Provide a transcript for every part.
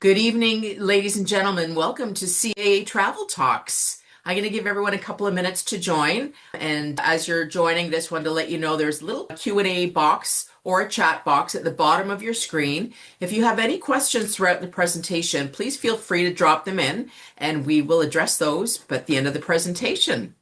Good evening, ladies and gentlemen. Welcome to CAA Travel Talks. I'm going to give everyone a couple of minutes to join. And as you're joining this one, to let you know, there's a little Q&A box or a chat box at the bottom of your screen. If you have any questions throughout the presentation, please feel free to drop them in and we will address those at the end of the presentation.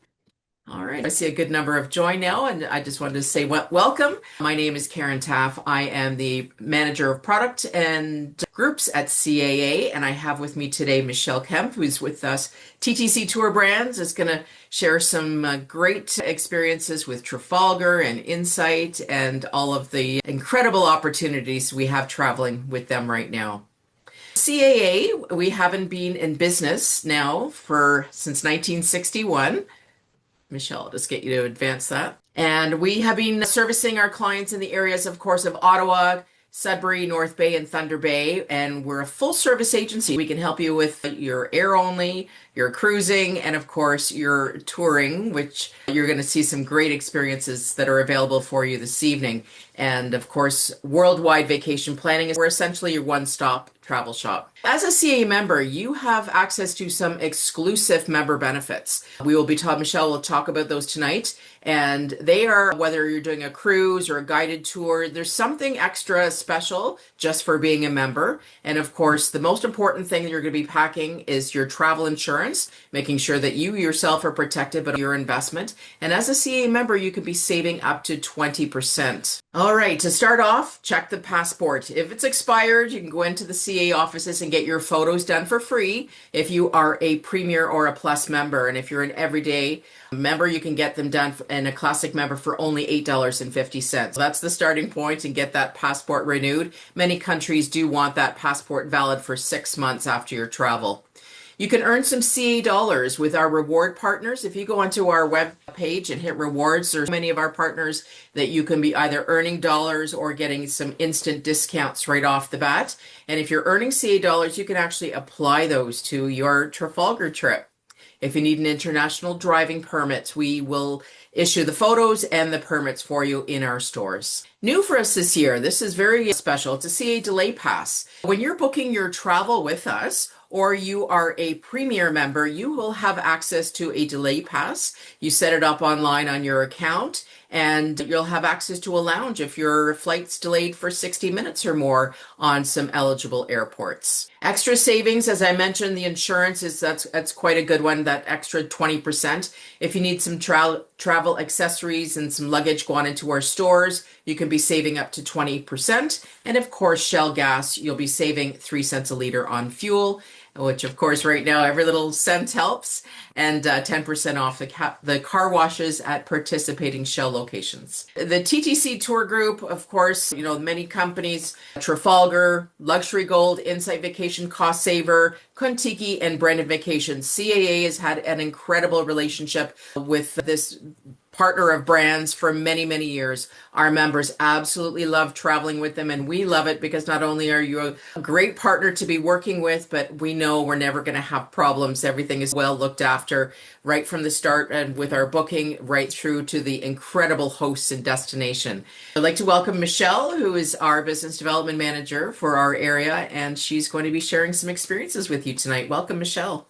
All right, I see a good number of join now, and I just wanted to say welcome. My name is Karen Taff. I am the manager of product and groups at CAA, and I have with me today Michelle Kemp, who's with us. TTC Tour Brands is going to share some great experiences with Trafalgar and Insight and all of the incredible opportunities we have traveling with them right now. CAA, we haven't been in business now since 1961. Michelle, I'll just get you to advance that. And we have been servicing our clients in the areas, of course, of Ottawa, Sudbury, North Bay, and Thunder Bay. And we're a full service agency. We can help you with your air only, your cruising, and of course, your touring, which you're going to see some great experiences that are available for you this evening. And of course, worldwide vacation planning is we're essentially your one-stop travel shop. As a CA member, you have access to some exclusive member benefits. Michelle will talk about those tonight. And they are, whether you're doing a cruise or a guided tour, there's something extra special just for being a member. And of course, the most important thing that you're going to be packing is your travel insurance, making sure that you yourself are protected by your investment. And as a CA member, you could be saving up to 20%. All right, to start off, check the passport. If it's expired, you can go into the CA offices and get your photos done for free if you are a Premier or a Plus member. And if you're an everyday member, you can get them done, and a Classic member for only $8.50. That's the starting point, and get that passport renewed. Many countries do want that passport valid for 6 months after your travel. You can earn some CA dollars with our reward partners. If you go onto our web page and hit rewards, there's many of our partners that you can be either earning dollars or getting some instant discounts right off the bat. And if you're earning CA dollars, you can actually apply those to your Trafalgar trip. If you need an international driving permit, we will issue the photos and the permits for you in our stores. New for us this year, this is very special, it's a CA Delay Pass. When you're booking your travel with us, or you are a Premier member, you will have access to a Delay Pass. You set it up online on your account, and you'll have access to a lounge if your flight's delayed for 60 minutes or more on some eligible airports. Extra savings, as I mentioned, the insurance that's quite a good one, that extra 20%. If you need some travel accessories and some luggage going into our stores, you can be saving up to 20%. And of course, Shell gas, you'll be saving 3 cents a liter on fuel, which of course right now every little cent helps, and 10% off the car washes at participating Shell locations. The TTC Tour Group, of course, many companies, Trafalgar, Luxury Gold, Insight Vacation, Cost Saver, Kontiki, and Branded Vacations. CAA has had an incredible relationship with this partner of brands for many, many years. Our members absolutely love traveling with them, and we love it because not only are you a great partner to be working with, but we know we're never going to have problems. Everything is well looked after right from the start, and with our booking right through to the incredible hosts and destination. I'd like to welcome Michelle, who is our business development manager for our area, and she's going to be sharing some experiences with you tonight. Welcome, Michelle.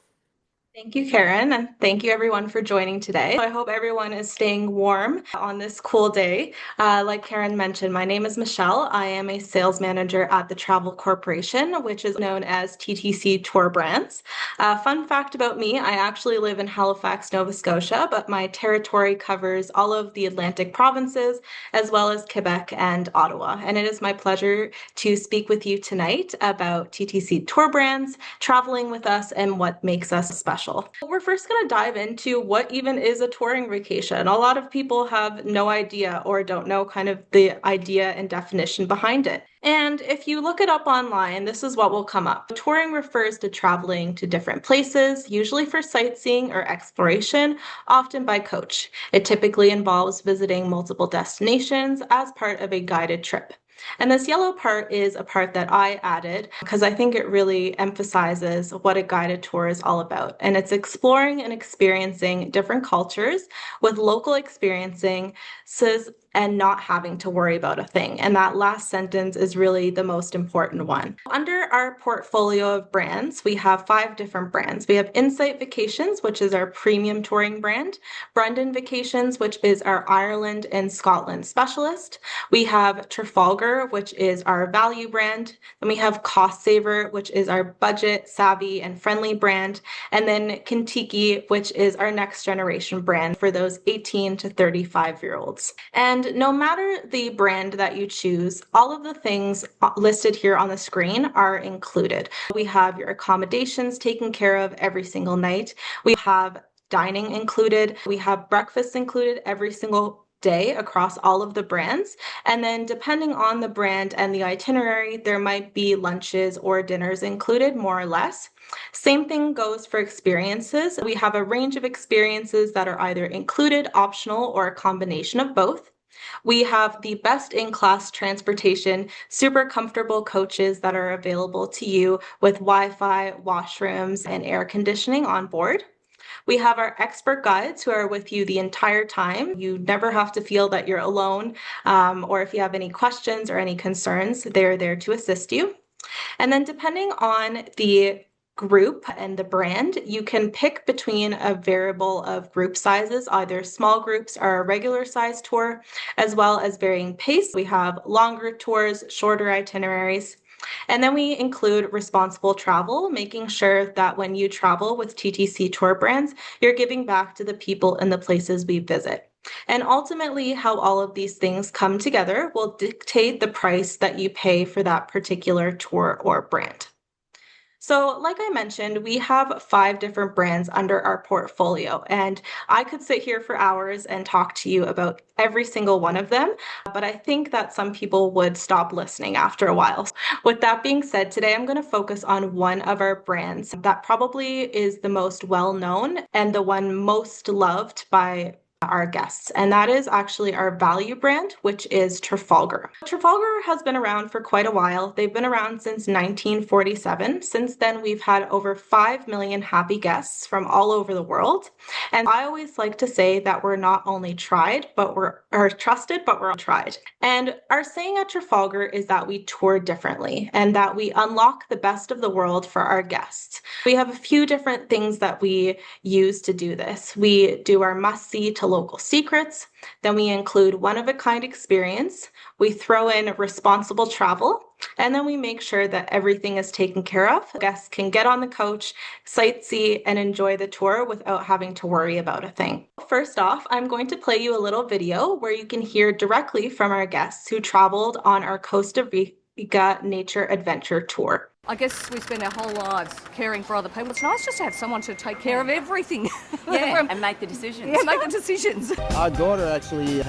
Thank you, Karen, and thank you everyone for joining today. I hope everyone is staying warm on this cool day. Like Karen mentioned, my name is Michelle. I am a sales manager at the Travel Corporation, which is known as TTC Tour Brands. Fun fact about me, I actually live in Halifax, Nova Scotia, but my territory covers all of the Atlantic provinces, as well as Quebec and Ottawa. And it is my pleasure to speak with you tonight about TTC Tour Brands, traveling with us, and what makes us special. We're first going to dive into what even is a touring vacation. A lot of people have no idea or don't know kind of the idea and definition behind it. And if you look it up online, this is what will come up. Touring refers to traveling to different places, usually for sightseeing or exploration, often by coach. It typically involves visiting multiple destinations as part of a guided trip. And this yellow part is a part that I added because I think it really emphasizes what a guided tour is all about. And it's exploring and experiencing different cultures with local experiences and not having to worry about a thing. And that last sentence is really the most important one. Under our portfolio of brands, we have 5 different brands. We have Insight Vacations, which is our premium touring brand, Brendan Vacations, which is our Ireland and Scotland specialist. We have Trafalgar, which is our value brand. Then we have Cost Saver, which is our budget, savvy, and friendly brand. And then Kentucky, which is our next generation brand for those 18 to 35-year-olds. And no matter the brand that you choose, all of the things listed here on the screen are included. We have your accommodations taken care of every single night. We have dining included. We have breakfast included every single day across all of the brands. And then depending on the brand and the itinerary, there might be lunches or dinners included, more or less. Same thing goes for experiences. We have a range of experiences that are either included, optional, or a combination of both. We have the best in-class transportation, super comfortable coaches that are available to you with Wi-Fi, washrooms, and air conditioning on board. We have our expert guides who are with you the entire time. You never have to feel that you're alone, or if you have any questions or any concerns, they're there to assist you. And then depending on the group and the brand, you can pick between a variable of group sizes, either small groups or a regular size tour, as well as varying pace. We have long group tours, shorter itineraries. And then we include responsible travel, making sure that when you travel with TTC tour brands, you're giving back to the people and the places we visit. And ultimately, how all of these things come together will dictate the price that you pay for that particular tour or brand. So like I mentioned, we have 5 different brands under our portfolio, and I could sit here for hours and talk to you about every single one of them, but I think that some people would stop listening after a while. With that being said, today I'm going to focus on one of our brands that probably is the most well-known and the one most loved by our guests, and that is actually our value brand, which is Trafalgar. Trafalgar has been around for quite a while. They've been around since 1947. Since then, we've had over 5 million happy guests from all over the world. And I always like to say that we're not only tried, but we're trusted, but we're tried. And our saying at Trafalgar is that we tour differently and that we unlock the best of the world for our guests. We have a few different things that we use to do this. We do our must-see to local secrets. Then we include one-of-a-kind experience. We throw in responsible travel. And then we make sure that everything is taken care of. Guests can get on the coach, sightsee, and enjoy the tour without having to worry about a thing. First off, I'm going to play you a little video where you can hear directly from our guests who traveled on our Costa Rica Nature Adventure Tour. I guess we spend our whole lives caring for other people. It's nice just to have someone to take care of everything. Yeah, and make the decisions. Yeah, make the decisions. Our daughter actually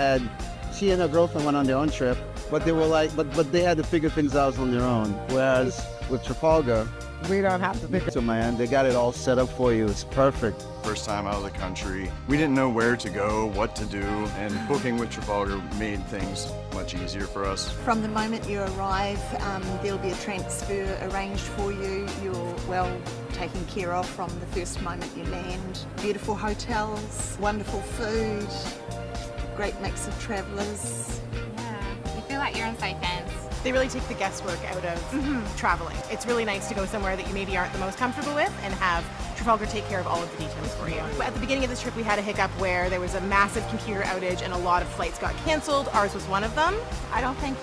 she and her girlfriend went on their own trip, but they were like, but they had to figure things out on their own. Whereas with Trafalgar, we don't have to figure it out, man. They got it all set up for you. It's perfect. First time out of the country, we didn't know where to go, what to do, and booking with Trafalgar made things much easier for us. From the moment you arrive, there'll be a transfer arranged for you. You're well taken care of from the first moment you land. Beautiful hotels, wonderful food, great mix of travellers. Yeah, you feel like you're in safe hands. They really take the guesswork out of traveling. It's really nice to go somewhere that you maybe aren't the most comfortable with and have Trafalgar take care of all of the details for you. At the beginning of this trip, we had a hiccup where there was a massive computer outage and a lot of flights got canceled. Ours was one of them. I don't think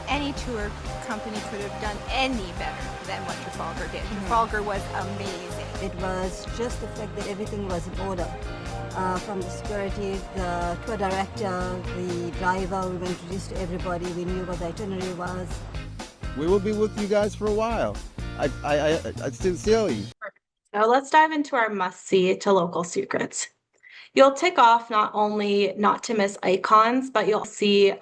any tour company could have done any better than what Trafalgar did. Trafalgar was amazing. It was just the fact that everything was in order. From the security, the tour director, the driver, we were introduced to everybody. We knew what the itinerary was. We will be with you guys for a while. I sincerely. Now let's dive into our must-see to local secrets. You'll tick off not only not to miss icons, but you'll see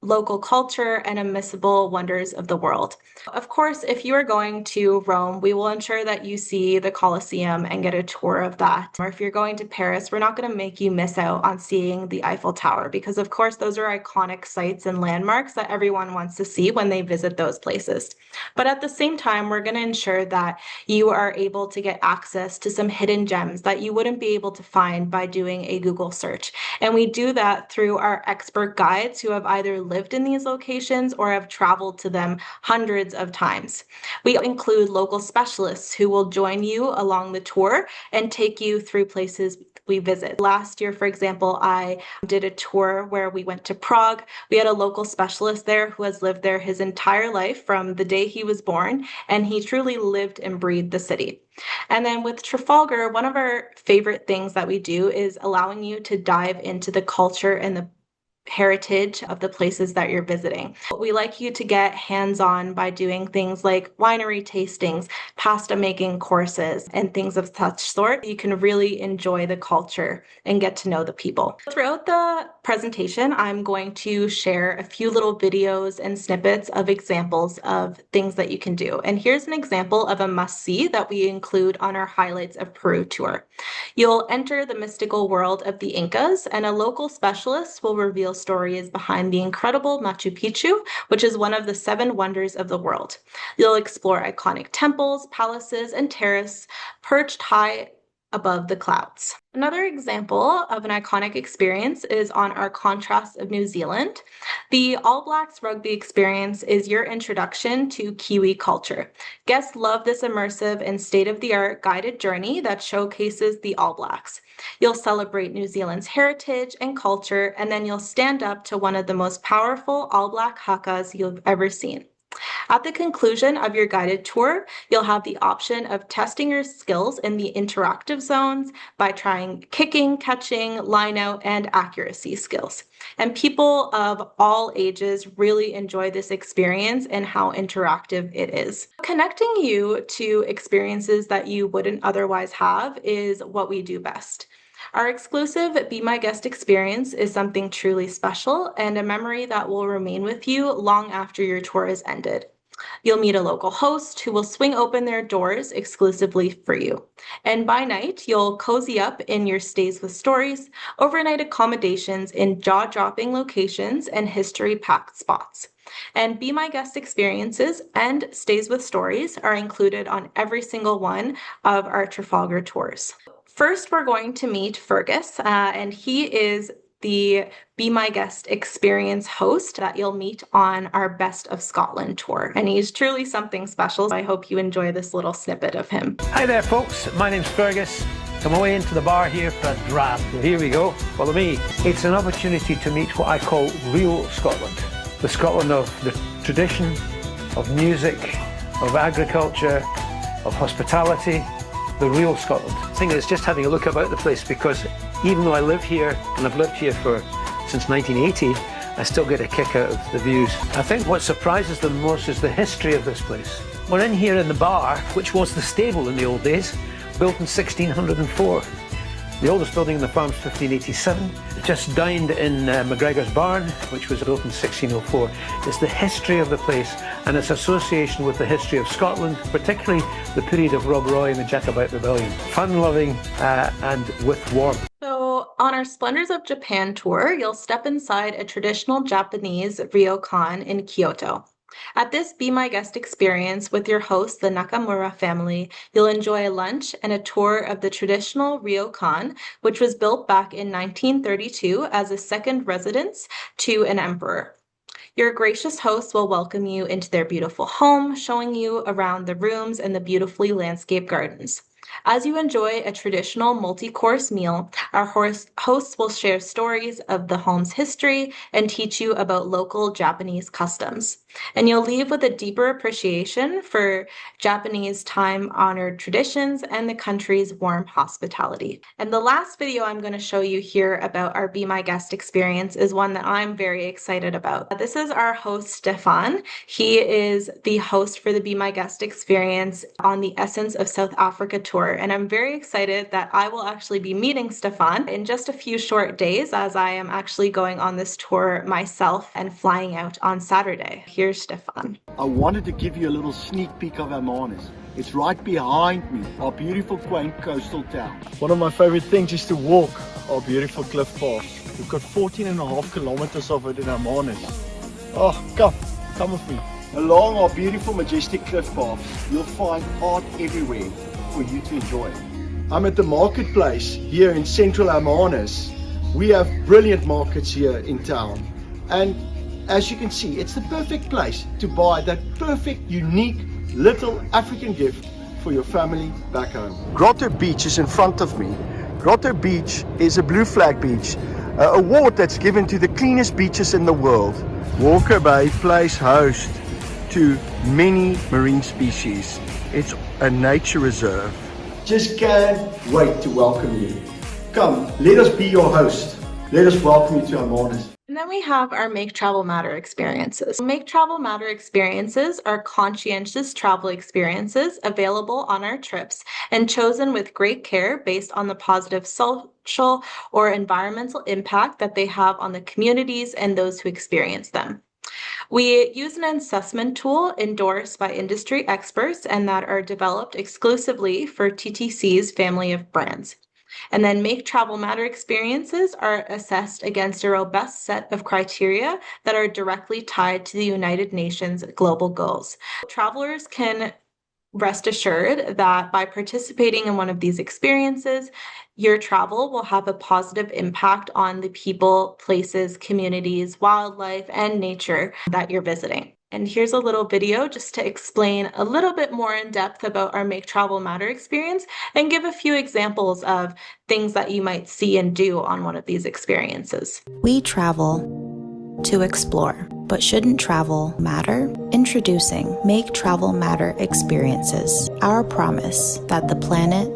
local culture, and unmissable wonders of the world. Of course, if you are going to Rome, we will ensure that you see the Colosseum and get a tour of that. Or if you're going to Paris, we're not going to make you miss out on seeing the Eiffel Tower because, of course, those are iconic sites and landmarks that everyone wants to see when they visit those places. But at the same time, we're going to ensure that you are able to get access to some hidden gems that you wouldn't be able to find by doing a Google search. And we do that through our expert guides who have either lived in these locations or have traveled to them hundreds of times. We include local specialists who will join you along the tour and take you through places we visit. Last year, for example, I did a tour where we went to Prague. We had a local specialist there who has lived there his entire life from the day he was born, and he truly lived and breathed the city. And then with Trafalgar, one of our favorite things that we do is allowing you to dive into the culture and the heritage of the places that you're visiting. We like you to get hands-on by doing things like winery tastings, pasta making courses, and things of such sort. You can really enjoy the culture and get to know the people. Throughout the presentation, I'm going to share a few little videos and snippets of examples of things that you can do. And here's an example of a must-see that we include on our Highlights of Peru tour. You'll enter the mystical world of the Incas, and a local specialist will reveal stories behind the incredible Machu Picchu, which is one of the 7 wonders of the world. You'll explore iconic temples, palaces, and terraces perched high above the clouds. Another example of an iconic experience is on our Contrasts of New Zealand. The All Blacks rugby experience is your introduction to Kiwi culture. Guests love this immersive and state-of-the-art guided journey that showcases the All Blacks. You'll celebrate New Zealand's heritage and culture, and then you'll stand up to one of the most powerful All Black hakas you've ever seen. At the conclusion of your guided tour, you'll have the option of testing your skills in the interactive zones by trying kicking, catching, line-out, and accuracy skills. And people of all ages really enjoy this experience and how interactive it is. Connecting you to experiences that you wouldn't otherwise have is what we do best. Our exclusive Be My Guest experience is something truly special and a memory that will remain with you long after your tour is ended. You'll meet a local host who will swing open their doors exclusively for you. And by night, you'll cozy up in your Stays with Stories, overnight accommodations in jaw-dropping locations and history-packed spots. And Be My Guest experiences and Stays with Stories are included on every single one of our Trafalgar tours. First, we're going to meet Fergus, and he is the Be My Guest experience host that you'll meet on our Best of Scotland tour. And he's truly something special. So I hope you enjoy this little snippet of him. Hi there, folks. My name's Fergus. Come away into the bar here for a draft. Here we go. Follow me. It's an opportunity to meet what I call real Scotland. The Scotland of the tradition, of music, of agriculture, of hospitality. The real Scotland. The thing is just having a look about the place, because even though I live here and I've lived here since 1980, I still get a kick out of the views. I think what surprises them most is the history of this place. We're in here in the bar, which was the stable in the old days, built in 1604. The oldest building in the farm's 1587. Just dined in McGregor's Barn, which was built in 1604. It's the history of the place and its association with the history of Scotland, particularly the period of Rob Roy and the Jacobite Rebellion. Fun-loving and with warmth. So on our Splendors of Japan tour, you'll step inside a traditional Japanese ryokan in Kyoto. At this Be My Guest experience with your host, the Nakamura family, you'll enjoy a lunch and a tour of the traditional ryokan, which was built back in 1932 as a second residence to an emperor. Your gracious host will welcome you into their beautiful home, showing you around the rooms and the beautifully landscaped gardens. As you enjoy a traditional multi-course meal, our hosts will share stories of the home's history and teach you about local Japanese customs. And you'll leave with a deeper appreciation for Japanese time-honored traditions and the country's warm hospitality. And the last video I'm going to show you here about our Be My Guest experience is one that I'm very excited about. This is our host, Stefan. He is the host for the Be My Guest experience on the Essence of South Africa tour, and I'm very excited that I will actually be meeting Stefan in just a few short days, as I am actually going on this tour myself and flying out on Saturday. Here's Stefan. I wanted to give you a little sneak peek of Hermanus. It's right behind me, our beautiful quaint coastal town. One of my favorite things is to walk our beautiful cliff path. We've got 14.5 kilometers of it in Hermanus. Oh, come with me. Along our beautiful majestic cliff path, you'll find art everywhere for you to enjoy. I'm at the marketplace here in central Hermanus. We have brilliant markets here in town, and as you can see, it's the perfect place to buy that perfect, unique little African gift for your family back home. Grotto Beach is in front of me. Grotto Beach is a blue flag beach, an award that's given to the cleanest beaches in the world. Walker Bay plays host to many marine species. It's a nature reserve. Just can't wait to welcome you. Come, let us be your host. Let us welcome you to Hermanus. And then we have our Make Travel Matter experiences. Make Travel Matter experiences are conscientious travel experiences available on our trips and chosen with great care based on the positive social or environmental impact that they have on the communities and those who experience them. We use an assessment tool endorsed by industry experts and that are developed exclusively for TTC's family of brands. And then Make Travel Matter experiences are assessed against a robust set of criteria that are directly tied to the United Nations global goals. Travelers can rest assured that by participating in one of these experiences, your travel will have a positive impact on the people, places, communities, wildlife, and nature that you're visiting. And here's a little video just to explain a little bit more in depth about our Make Travel Matter experience and give a few examples of things that you might see and do on one of these experiences. We travel to explore, but shouldn't travel matter? Introducing Make Travel Matter experiences, our promise that the planet,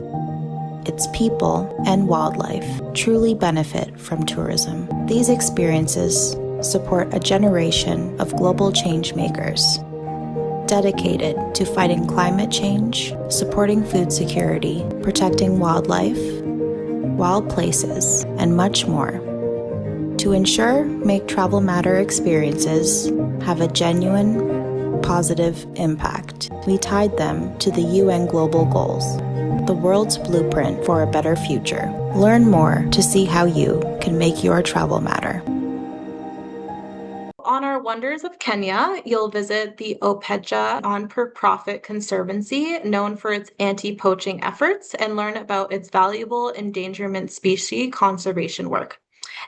its people, and wildlife truly benefit from tourism. These experiences support a generation of global change makers dedicated to fighting climate change, supporting food security, protecting wildlife, wild places, and much more. To ensure Make Travel Matter experiences have a genuine, positive impact, we tied them to the UN Global Goals, the world's blueprint for a better future. Learn more to see how you can make your travel matter. On our Wonders of Kenya, you'll visit the Opeja non-for-profit conservancy known for its anti-poaching efforts and learn about its valuable endangerment species conservation work.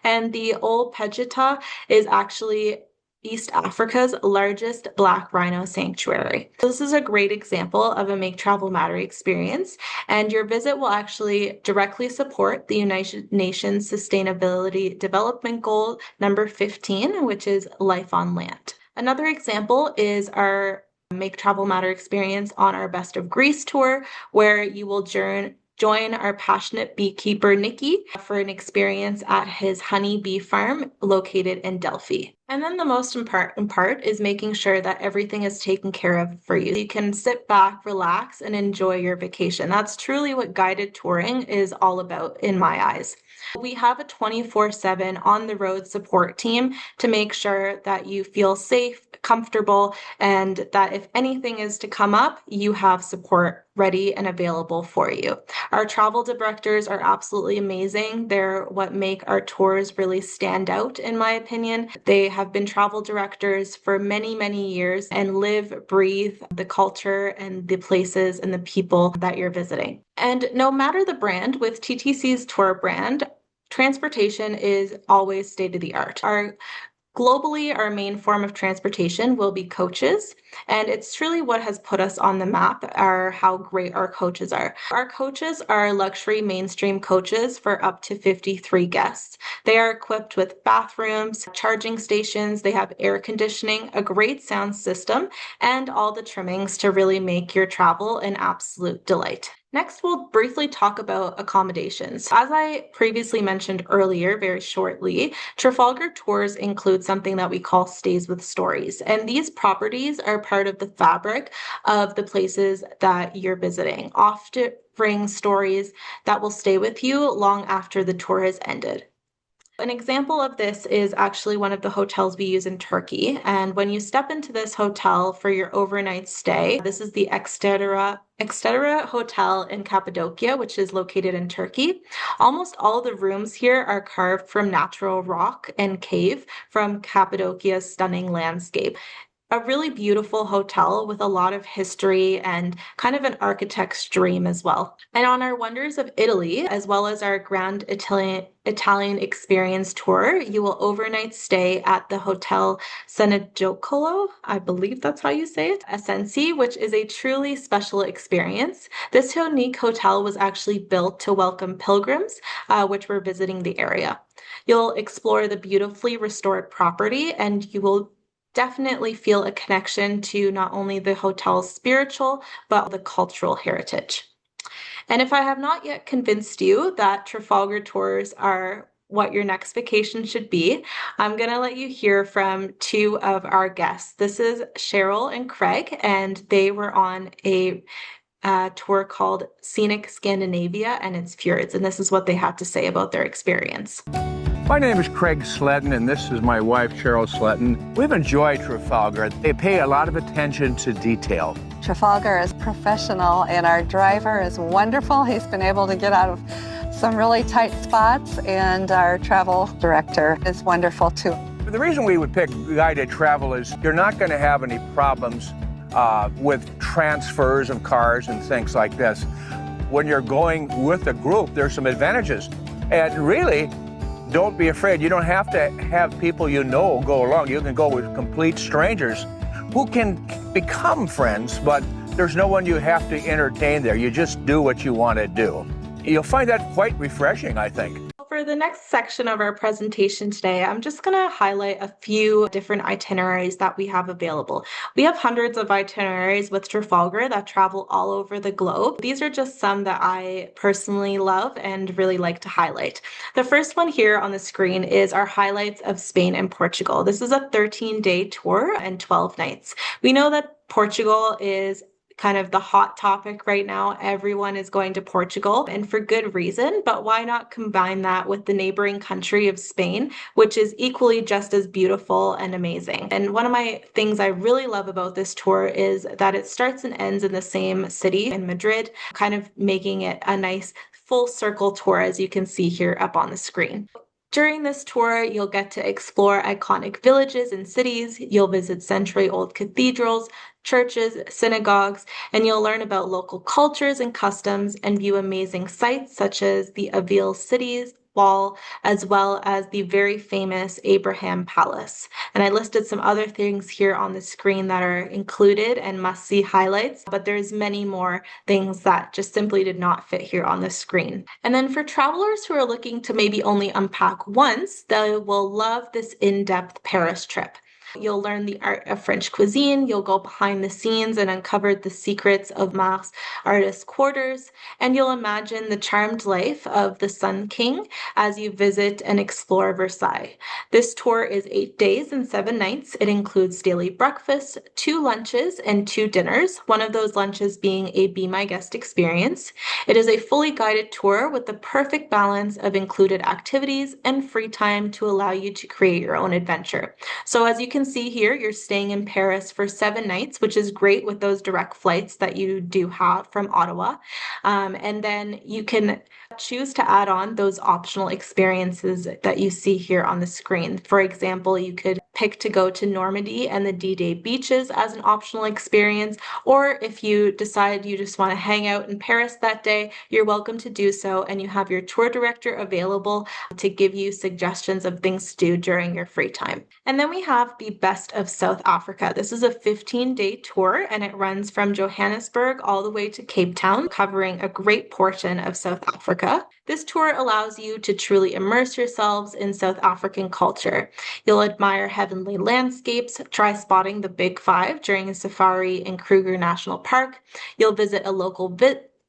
And the Opeja is actually East Africa's largest black rhino sanctuary. This is a great example of a Make Travel Matter experience, and your visit will actually directly support the United Nations Sustainability Development Goal number 15, which is life on land. Another example is our Make Travel Matter experience on our Best of Greece tour, where you will join our passionate beekeeper, Nikki, for an experience at his honey bee farm located in Delphi. And then the most important part is making sure that everything is taken care of for you. You can sit back, relax, and enjoy your vacation. That's truly what guided touring is all about in my eyes. We have a 24/7 on-the-road support team to make sure that you feel safe, comfortable, and that if anything is to come up, you have support ready and available for you. Our travel directors are absolutely amazing. They're what make our tours really stand out, in my opinion. They have been travel directors for many, many years and live, breathe the culture and the places and the people that you're visiting. And no matter the brand, with TTC's tour brand, transportation is always state of the art. Globally, our main form of transportation will be coaches, and it's truly what has put us on the map are how great our coaches are. Our coaches are luxury mainstream coaches for up to 53 guests. They are equipped with bathrooms, charging stations, they have air conditioning, a great sound system, and all the trimmings to really make your travel an absolute delight. Next, we'll briefly talk about accommodations. As I previously mentioned earlier, very shortly, Trafalgar Tours include something that we call stays with stories. And these properties are part of the fabric of the places that you're visiting, offering stories that will stay with you long after the tour has ended. An example of this is actually one of the hotels we use in Turkey. And when you step into this hotel for your overnight stay, this is the Extera Hotel in Cappadocia, which is located in Turkey. Almost all the rooms here are carved from natural rock and cave from Cappadocia's stunning landscape. A really beautiful hotel with a lot of history and kind of an architect's dream as well. And on our Wonders of Italy, as well as our Grand Italian Experience tour, you will overnight stay at the Hotel Cenegiocolo, I believe that's how you say it, Ascensi, which is a truly special experience. This unique hotel was actually built to welcome pilgrims, which were visiting the area. You'll explore the beautifully restored property, and you will definitely feel a connection to not only the hotel's spiritual, but the cultural heritage. And if I have not yet convinced you that Trafalgar tours are what your next vacation should be, I'm going to let you hear from two of our guests. This is Cheryl and Craig, and they were on a tour called Scenic Scandinavia and its Fjords, and this is what they had to say about their experience. My name is Craig Sletton, and this is my wife, Cheryl Sletton. We've enjoyed Trafalgar. They pay a lot of attention to detail. Trafalgar is professional, and our driver is wonderful. He's been able to get out of some really tight spots, and our travel director is wonderful too. The reason we would pick guided travel is you're not going to have any problems with transfers of cars and things like this. When you're going with a group, there's some advantages. And really, don't be afraid. You don't have to have people you know go along. You can go with complete strangers who can become friends, but there's no one you have to entertain there. You just do what you want to do. You'll find that quite refreshing, I think. For the next section of our presentation today, I'm just going to highlight a few different itineraries that we have available. We have hundreds of itineraries with Trafalgar that travel all over the globe. These are just some that I personally love and really like to highlight. The first one here on the screen is our highlights of Spain and Portugal. This is a 13-day tour and 12 nights. We know that Portugal is kind of the hot topic right now. Everyone is going to Portugal, and for good reason, but why not combine that with the neighboring country of Spain, which is equally just as beautiful and amazing. And one of my things I really love about this tour is that it starts and ends in the same city in Madrid, kind of making it a nice full circle tour, as you can see here up on the screen. During this tour, you'll get to explore iconic villages and cities, you'll visit century-old cathedrals, churches, synagogues, and you'll learn about local cultures and customs and view amazing sites such as the Avil Cities Wall, as well as the very famous Abraham Palace. And I listed some other things here on the screen that are included and must-see highlights, but there's many more things that just simply did not fit here on the screen. And then for travelers who are looking to maybe only unpack once, they will love this in-depth Paris trip. You'll learn the art of French cuisine, you'll go behind the scenes and uncover the secrets of Mars artist quarters, and you'll imagine the charmed life of the Sun King as you visit and explore Versailles. This tour is 8 days and 7 nights. It includes daily breakfast, 2 lunches, and 2 dinners, one of those lunches being a Be My Guest experience. It is a fully guided tour with the perfect balance of included activities and free time to allow you to create your own adventure. So as you can see here, you're staying in Paris for 7 nights, which is great with those direct flights that you do have from Ottawa. And then you can choose to add on those optional experiences that you see here on the screen. For example, you could pick to go to Normandy and the D-Day beaches as an optional experience, or if you decide you just want to hang out in Paris that day, you're welcome to do so, and you have your tour director available to give you suggestions of things to do during your free time. And then we have the Best of South Africa. This is a 15-day tour, and it runs from Johannesburg all the way to Cape Town, covering a great portion of South Africa. This tour allows you to truly immerse yourselves in South African culture. You'll admire heavenly landscapes, try spotting the Big Five during a safari in Kruger National Park. You'll visit a local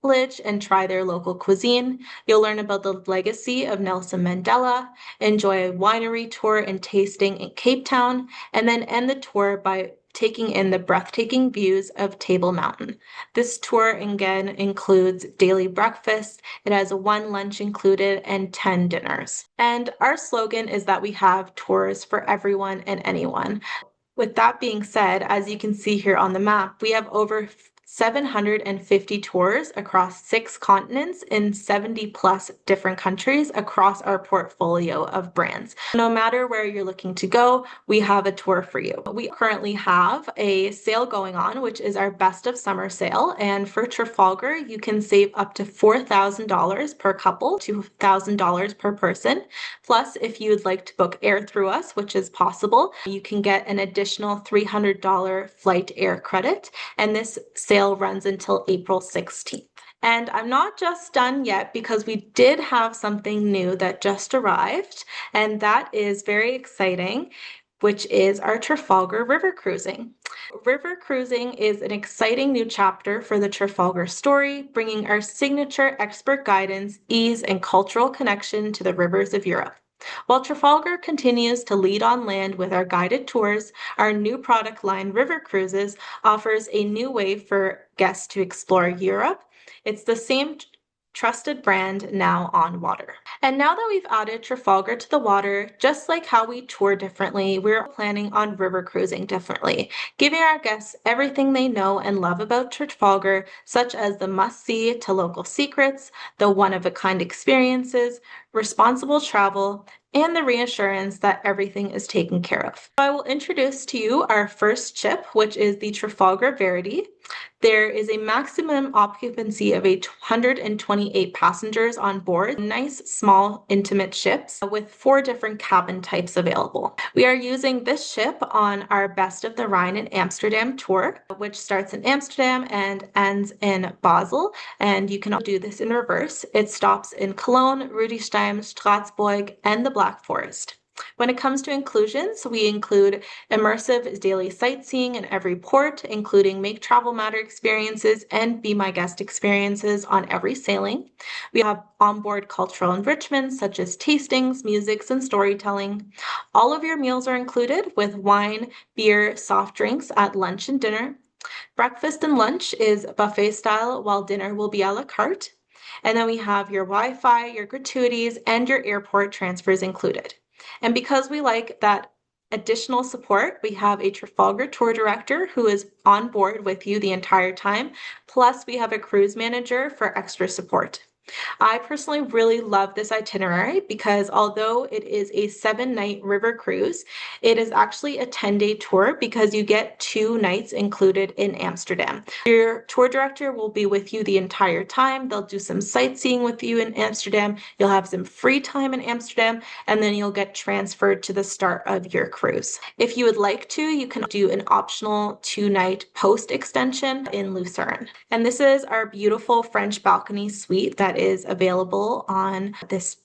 village and try their local cuisine. You'll learn about the legacy of Nelson Mandela, enjoy a winery tour and tasting in Cape Town, and then end the tour by taking in the breathtaking views of Table Mountain. This tour again includes daily breakfast. It has 1 lunch included and 10 dinners. And our slogan is that we have tours for everyone and anyone. With that being said, as you can see here on the map, we have over 750 tours across 6 continents in 70 plus different countries across our portfolio of brands. No matter where you're looking to go, we have a tour for you. We currently have a sale going on, which is our best of summer sale. And for Trafalgar, you can save up to $4,000 per couple, $2,000 per person. Plus, if you would like to book air through us, which is possible, you can get an additional $300 flight air credit. And this sale runs until April 16th. And I'm not just done yet because we did have something new that just arrived, and that is very exciting, which is our Trafalgar River Cruising. River cruising is an exciting new chapter for the Trafalgar story, bringing our signature expert guidance, ease, and cultural connection to the rivers of Europe. While Trafalgar continues to lead on land with our guided tours, our new product line, River Cruises, offers a new way for guests to explore Europe. It's the same trusted brand now on water. And now that we've added Trafalgar to the water, just like how we tour differently, we're planning on river cruising differently, giving our guests everything they know and love about Trafalgar, such as the must-see to local secrets, the one-of-a-kind experiences, responsible travel, and the reassurance that everything is taken care of. I will introduce to you our first ship, which is the Trafalgar Verity. There is a maximum occupancy of 128 passengers on board, nice, small, intimate ships with 4 different cabin types available. We are using this ship on our Best of the Rhine in Amsterdam tour, which starts in Amsterdam and ends in Basel, and you can do this in reverse. It stops in Cologne, Rudolstein, Strasbourg, and the Black Forest. When it comes to inclusions, we include immersive daily sightseeing in every port, including Make Travel Matter experiences and Be My Guest experiences on every sailing. We have onboard cultural enrichment such as tastings, musics, and storytelling. All of your meals are included with wine, beer, soft drinks at lunch and dinner. Breakfast and lunch is buffet style, while dinner will be a la carte. And then we have your Wi-Fi, your gratuities, and your airport transfers included. And because we like that additional support, we have a Trafalgar tour director who is on board with you the entire time. Plus, we have a cruise manager for extra support. I personally really love this itinerary because although it is a 7-night river cruise, it is actually a 10-day tour because you get 2 nights included in Amsterdam. Your tour director will be with you the entire time. They'll do some sightseeing with you in Amsterdam. You'll have some free time in Amsterdam, and then you'll get transferred to the start of your cruise. If you would like to, you can do an optional 2-night post extension in Lucerne. And this is our beautiful French balcony suite that is available on this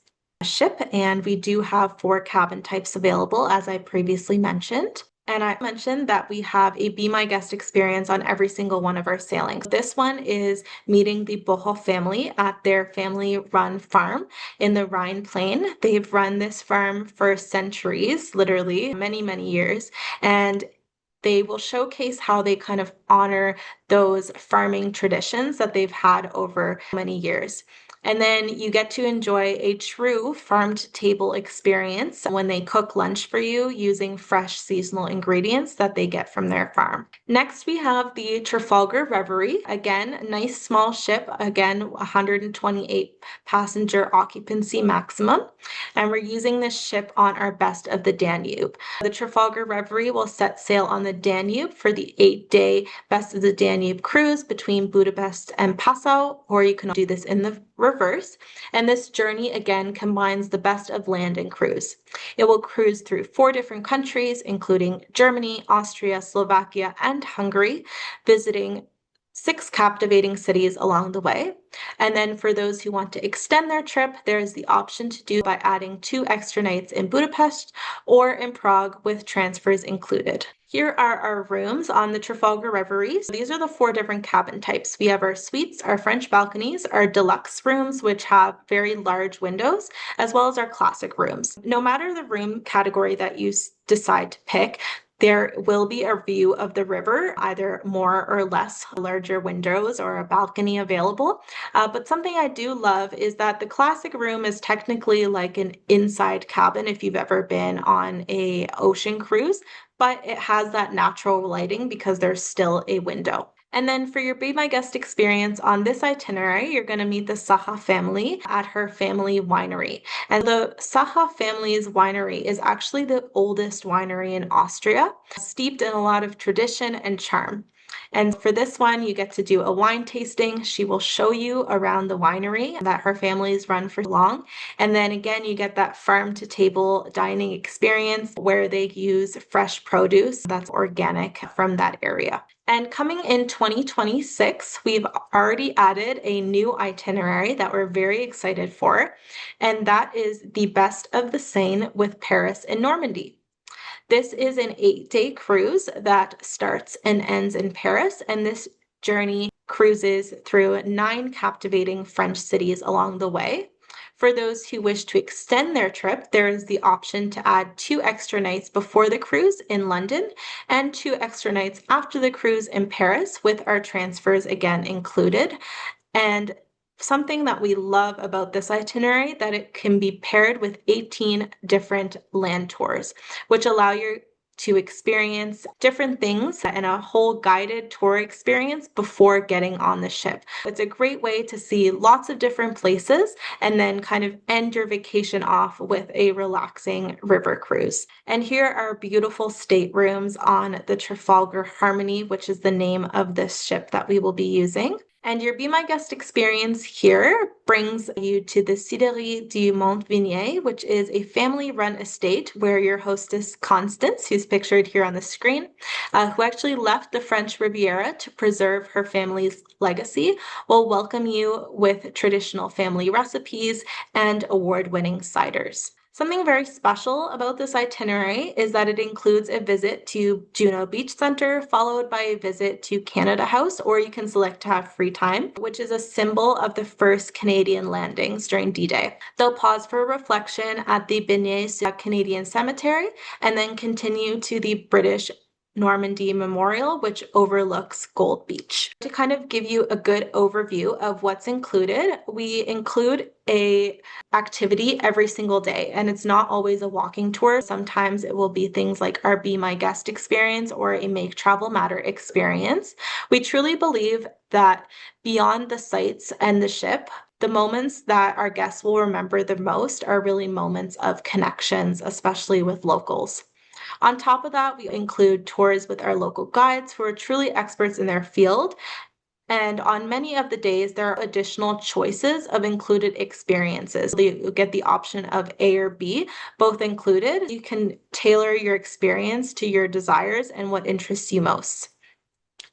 ship, and we do have 4 cabin types available, as I previously mentioned. And I mentioned that we have a Be My Guest experience on every single one of our sailings. This one is meeting the Boho family at their family-run farm in the Rhine Plain. They've run this farm for centuries, literally many, many years, and they will showcase how they kind of honor those farming traditions that they've had over many years. And then you get to enjoy a true farm-to-table experience when they cook lunch for you using fresh seasonal ingredients that they get from their farm. Next, we have the Trafalgar Reverie. Again, nice small ship, again, 128 passenger occupancy maximum. And we're using this ship on our Best of the Danube. The Trafalgar Reverie will set sail on the Danube for the 8-day Best of the Danube cruise between Budapest and Passau, or you can do this in the reverse, and this journey again combines the best of land and cruise. It will cruise through 4 different countries, including Germany, Austria, Slovakia, and Hungary, visiting 6 captivating cities along the way. And then for those who want to extend their trip, there is the option to do by adding 2 extra nights in Budapest or in Prague with transfers included. Here are our rooms on the Trafalgar Reverie. These are the 4 different cabin types. We have our suites, our French balconies, our deluxe rooms, which have very large windows, as well as our classic rooms. No matter the room category that you decide to pick, there will be a view of the river, either more or less larger windows or a balcony available. But something I do love is that the classic room is technically like an inside cabin if you've ever been on a ocean cruise, but it has that natural lighting because there's still a window. And then for your Be My Guest experience on this itinerary, you're going to meet the Saha family at her family winery. And the Saha family's winery is actually the oldest winery in Austria, steeped in a lot of tradition and charm. And for this one, you get to do a wine tasting. She will show you around the winery that her family's run for long. And then again, you get that farm to table dining experience where they use fresh produce that's organic from that area. And coming in 2026, we've already added a new itinerary that we're very excited for, and that is the Best of the Seine with Paris and Normandy. This is an 8-day cruise that starts and ends in Paris, and this journey cruises through 9 captivating French cities along the way. For those who wish to extend their trip, there is the option to add 2 extra nights before the cruise in London and 2 extra nights after the cruise in Paris, with our transfers again included. And something that we love about this itinerary, that it can be paired with 18 different land tours, which allow you to experience different things and a whole guided tour experience before getting on the ship. It's a great way to see lots of different places and then kind of end your vacation off with a relaxing river cruise. And here are beautiful staterooms on the Trafalgar Harmony, which is the name of this ship that we will be using. And your Be My Guest experience here brings you to the Siderie du Mont-Vignier, which is a family-run estate where your hostess, Constance, who's pictured here on the screen, who actually left the French Riviera to preserve her family's legacy, will welcome you with traditional family recipes and award-winning ciders. Something very special about this itinerary is that it includes a visit to Juno Beach Center, followed by a visit to Canada House, or you can select to have free time, which is a symbol of the first Canadian landings during D-Day. They'll pause for reflection at the Beignets Canadian Cemetery and then continue to the British Normandy Memorial, which overlooks Gold Beach. To kind of give you a good overview of what's included, we include a activity every single day, and it's not always a walking tour. Sometimes it will be things like our Be My Guest experience or a Make Travel Matter experience. We truly believe that beyond the sights and the ship, the moments that our guests will remember the most are really moments of connections, especially with locals. On top of that, we include tours with our local guides who are truly experts in their field. And on many of the days, there are additional choices of included experiences. You get the option of A or B, both included. You can tailor your experience to your desires and what interests you most.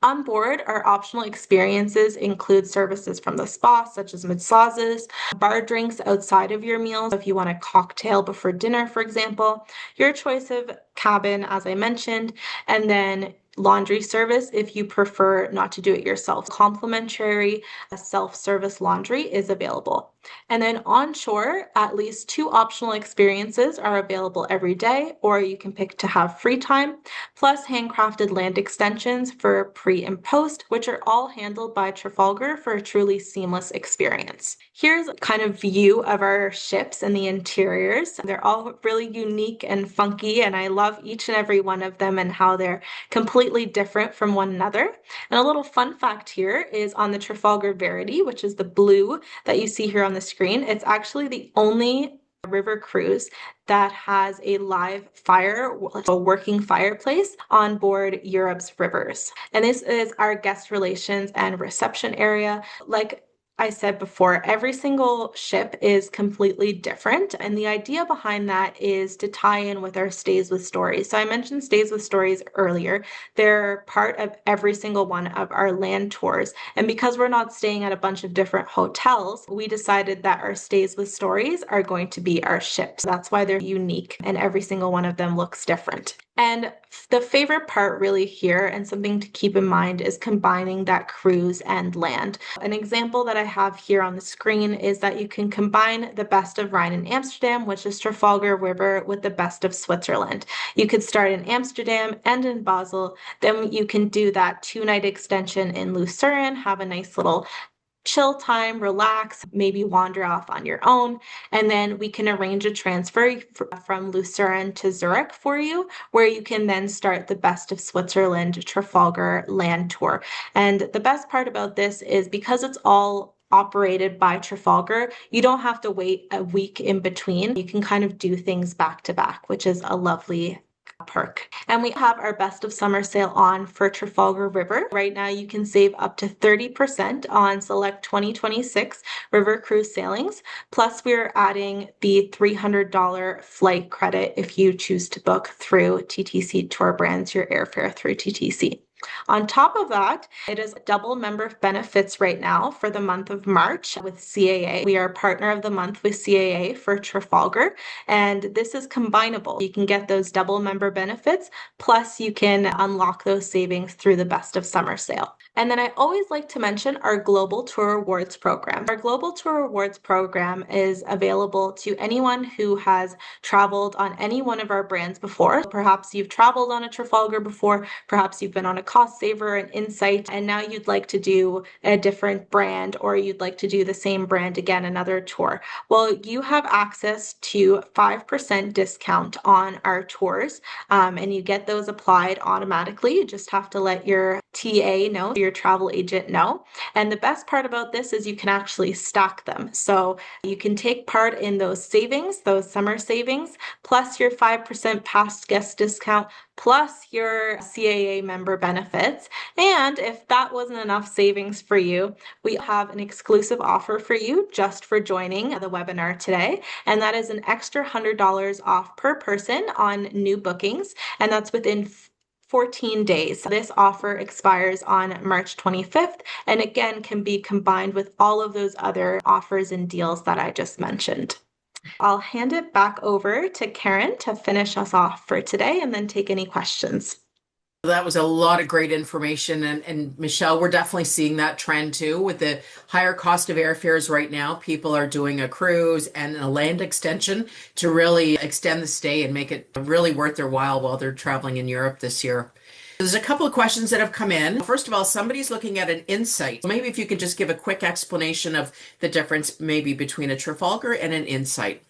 On board, our optional experiences include services from the spa, such as massages, bar drinks outside of your meals, if you want a cocktail before dinner, for example, your choice of cabin, as I mentioned, and then laundry service if you prefer not to do it yourself. Complimentary self-service laundry is available. And then on shore, at least 2 optional experiences are available every day, or you can pick to have free time, plus handcrafted land extensions for pre and post, which are all handled by Trafalgar for a truly seamless experience. Here's a kind of view of our ships and the interiors. They're all really unique and funky, and I love each and every one of them and how they're completely different from one another. And a little fun fact here is on the Trafalgar Verity, which is the blue that you see here on the screen, it's actually the only river cruise that has a live fire, a working fireplace on board Europe's rivers. And this is our guest relations and reception area. Like I said before, every single ship is completely different. And the idea behind that is to tie in with our Stays with Stories. So I mentioned Stays with Stories earlier. They're part of every single one of our land tours. And because we're not staying at a bunch of different hotels, we decided that our Stays with Stories are going to be our ships. That's why they're unique and every single one of them looks different. And the favorite part really here, and something to keep in mind, is combining that cruise and land. An example that I have here on the screen is that you can combine the best of Rhine and Amsterdam, which is Trafalgar River, with the best of Switzerland. You could start in Amsterdam and in Basel. Then you can do that 2-night extension in Lucerne, have a nice little chill time, relax, maybe wander off on your own. And then we can arrange a transfer from Lucerne to Zurich for you, where you can then start the Best of Switzerland Trafalgar land tour. And the best part about this is because it's all operated by Trafalgar, you don't have to wait a week in between. You can kind of do things back to back, which is a lovely perk. And we have our best of summer sale on for Trafalgar River. Right now you can save up to 30% on select 2026 river cruise sailings. Plus we're adding the $300 flight credit if you choose to book through TTC Tour Brands your airfare through TTC. On top of that, it is double member benefits right now for the month of March with CAA. We are partner of the month with CAA for Trafalgar, and this is combinable. You can get those double member benefits, plus you can unlock those savings through the Best of Summer sale. And then I always like to mention our Global Tour Rewards program. Our Global Tour Rewards program is available to anyone who has traveled on any one of our brands before. Perhaps you've traveled on a Trafalgar before, perhaps you've been on a Cost Saver and Insight, and now you'd like to do a different brand, or you'd like to do the same brand again, another tour. Well, you have access to 5% discount on our tours, and you get those applied automatically. You just have to let your TA know, your travel agent know. And the best part about this is you can actually stack them. So you can take part in those savings, those summer savings, plus your 5% past guest discount, plus your CAA member benefits. And if that wasn't enough savings for you, we have an exclusive offer for you just for joining the webinar today. And that is an extra $100 off per person on new bookings. And that's within 14 days. This offer expires on March 25th, and again can be combined with all of those other offers and deals that I just mentioned. I'll hand it back over to Karen to finish us off for today and then take any questions. That was a lot of great information. And Michelle, we're definitely seeing that trend too. With the higher cost of airfares right now, people are doing a cruise and a land extension to really extend the stay and make it really worth their while they're traveling in Europe this year. There's a couple of questions that have come in. First of all, somebody's looking at an Insight. Maybe if you could just give a quick explanation of the difference maybe between a Trafalgar and an Insight.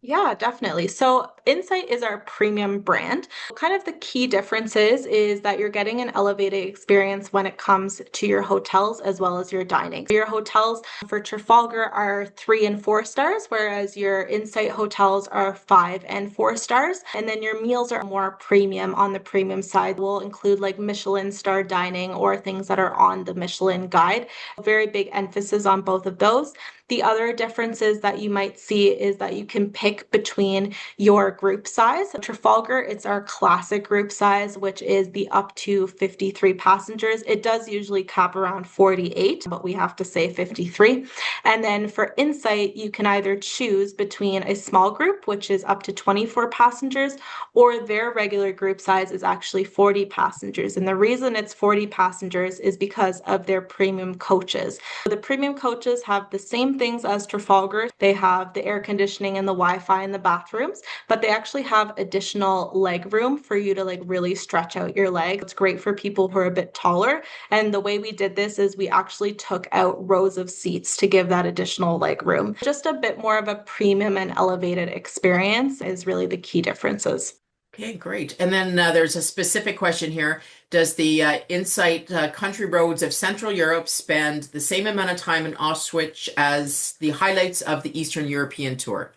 Yeah, definitely. So Insight is our premium brand. Kind of the key differences is that you're getting an elevated experience when it comes to your hotels as well as your dining. Your hotels for Trafalgar are 3 and 4 stars, whereas your Insight hotels are 5 and 4 stars. And then your meals are more premium. On the premium side will include like Michelin star dining or things that are on the Michelin guide. Very big emphasis on both of those. The other differences that you might see is that you can pick between your group size. Trafalgar, it's our classic group size, which is the up to 53 passengers. It does usually cap around 48, but we have to say 53. And then for Insight, you can either choose between a small group, which is up to 24 passengers, or their regular group size is actually 40 passengers. And the reason it's 40 passengers is because of their premium coaches. The premium coaches have the same things as Trafalgar. They have the air conditioning and the Wi-Fi in the bathrooms, but they actually have additional leg room for you to like really stretch out your leg. It's great for people who are a bit taller. And the way we did this is we actually took out rows of seats to give that additional leg room. Just a bit more of a premium and elevated experience is really the key differences. Okay, great. And then there's a specific question here. Does the Insight Country Roads of Central Europe spend the same amount of time in Auschwitz as the highlights of the Eastern European tour?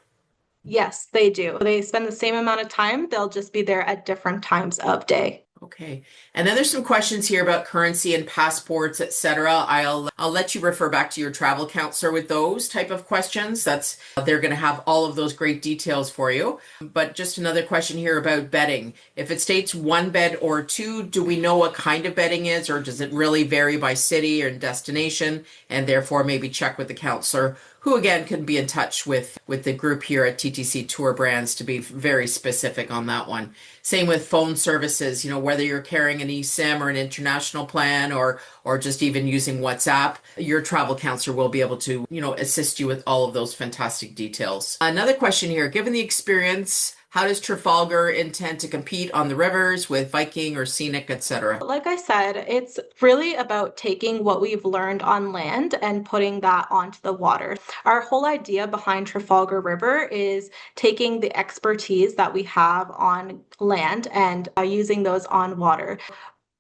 Yes, they do. They spend the same amount of time. They'll just be there at different times of day. Okay. And then there's some questions here about currency and passports, etc. I'll let you refer back to your travel counselor with those type of questions. They're going to have all of those great details for you. But just another question here about bedding. If it states one bed or two, do we know what kind of bedding is, or does it really vary by city or destination? And therefore maybe check with the counselor, who again can be in touch with the group here at TTC Tour Brands to be very specific on that one. Same with phone services, whether you're carrying an eSIM or an international plan or just even using WhatsApp, your travel counselor will be able to, assist you with all of those fantastic details. Another question here, given the experience, how does Trafalgar intend to compete on the rivers with Viking or Scenic, etc.? Like I said, it's really about taking what we've learned on land and putting that onto the water. Our whole idea behind Trafalgar River is taking the expertise that we have on land and using those on water.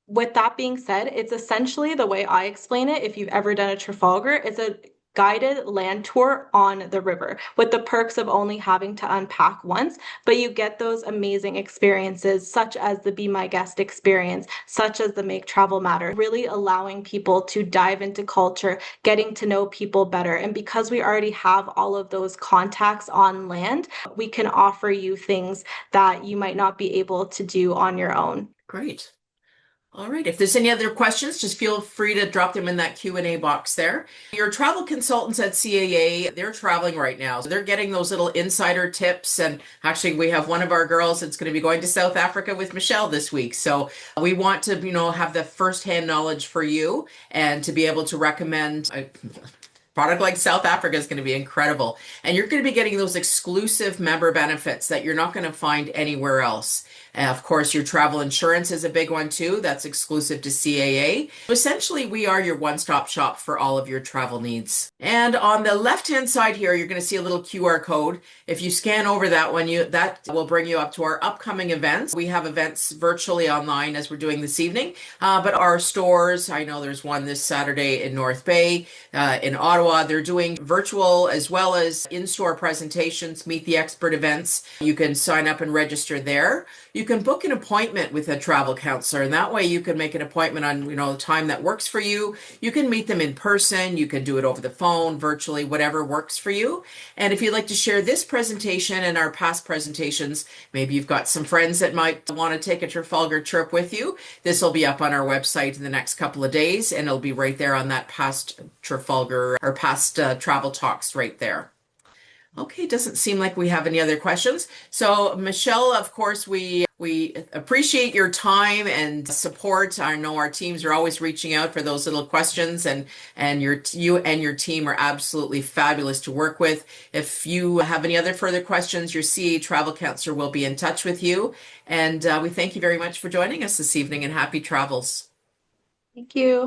With that being said, it's essentially the way I explain it. If you've ever done a Trafalgar, it's a guided land tour on the river with the perks of only having to unpack once, but you get those amazing experiences such as the Be My Guest experience, such as the Make Travel Matter, really allowing people to dive into culture, getting to know people better. And because we already have all of those contacts on land, we can offer you things that you might not be able to do on your own. Great. All right. If there's any other questions, just feel free to drop them in that Q&A box there. Your travel consultants at CAA, they're traveling right now. So they're getting those little insider tips. And actually, we have one of our girls that's going to be going to South Africa with Michelle this week. So we want to, have the firsthand knowledge for you and to be able to recommend product like South Africa is going to be incredible. And you're going to be getting those exclusive member benefits that you're not going to find anywhere else. And of course, your travel insurance is a big one too. That's exclusive to CAA. Essentially, we are your one-stop shop for all of your travel needs. And on the left-hand side here, you're going to see a little QR code. If you scan over that one, that will bring you up to our upcoming events. We have events virtually online as we're doing this evening, but our stores, I know there's one this Saturday in North Bay, in Ottawa. They're doing virtual as well as in-store presentations, meet the expert events. You can sign up and register there. You can book an appointment with a travel counselor, and that way you can make an appointment on, a time that works for you. You can meet them in person. You can do it over the phone, virtually, whatever works for you. And if you'd like to share this presentation and our past presentations, maybe you've got some friends that might want to take a Trafalgar trip with you. This will be up on our website in the next couple of days, and it'll be right there on that past Trafalgar or past travel talks right there. Okay, doesn't seem like we have any other questions. So Michelle, of course, we appreciate your time and support. I know our teams are always reaching out for those little questions, and you and your team are absolutely fabulous to work with. If you have any other further questions, your CA travel counselor will be in touch with you. And we thank you very much for joining us this evening, and happy travels. Thank you.